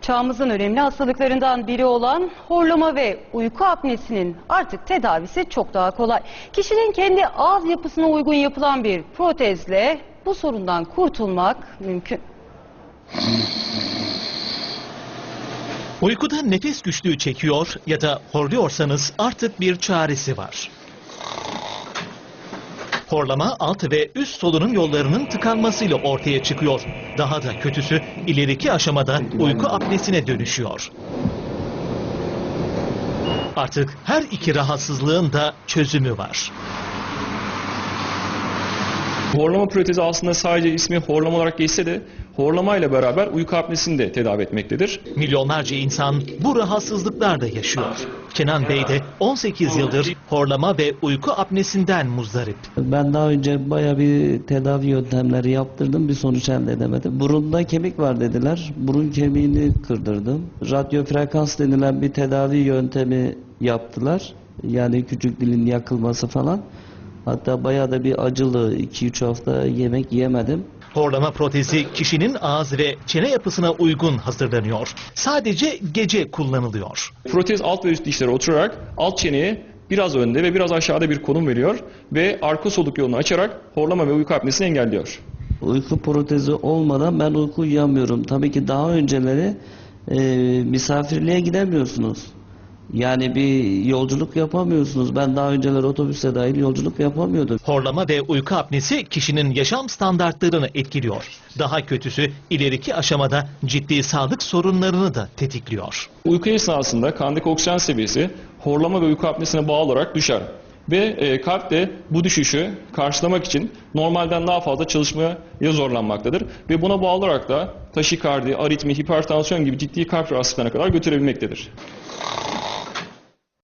Çağımızın önemli hastalıklarından biri olan horlama ve uyku apnesinin artık tedavisi çok daha kolay. Kişinin kendi ağız yapısına uygun yapılan bir protezle bu sorundan kurtulmak mümkün. Uykuda nefes güçlüğü çekiyor ya da horluyorsanız artık bir çaresi var. Horlama alt ve üst solunum yollarının tıkanmasıyla ortaya çıkıyor. Daha da kötüsü ileriki aşamada uyku apnesine dönüşüyor. Artık her iki rahatsızlığın da çözümü var. Horlama protezi aslında sadece ismi horlama olarak geçse de horlamayla beraber uyku apnesini de tedavi etmektedir. Milyonlarca insan bu rahatsızlıklarda yaşıyor. Kenan Bey de 18 yıldır horlama ve uyku apnesinden muzdarip. Ben daha önce bayağı bir tedavi yöntemleri yaptırdım, bir sonuç elde edemedim. Burunda kemik var dediler, burun kemiğini kırdırdım. Radyo frekans denilen bir tedavi yöntemi yaptılar. Yani küçük dilin yakılması falan. Hatta bayağı da bir acılı, 2-3 hafta yemek yemedim. Horlama protezi kişinin ağız ve çene yapısına uygun hazırlanıyor. Sadece gece kullanılıyor. Protez alt ve üst dişlere oturarak alt çeneye biraz önde ve biraz aşağıda bir konum veriyor ve arka soluk yolunu açarak horlama ve uyku apnesini engelliyor. Uyku protezi olmadan ben uyku uyuyamıyorum. Tabii ki daha önceleri misafirliğe gidemiyorsunuz. Yani bir yolculuk yapamıyorsunuz. Ben daha önceler otobüse dahil yolculuk yapamıyordum. Horlama ve uyku apnesi kişinin yaşam standartlarını etkiliyor. Daha kötüsü ileriki aşamada ciddi sağlık sorunlarını da tetikliyor. Uyku esnasında kandaki oksijen seviyesi horlama ve uyku apnesine bağlı olarak düşer. Ve kalp de bu düşüşü karşılamak için normalden daha fazla çalışmaya zorlanmaktadır. Ve buna bağlı olarak da taşikardi, aritmi, hipertansiyon gibi ciddi kalp rahatsızlıklarına kadar götürebilmektedir.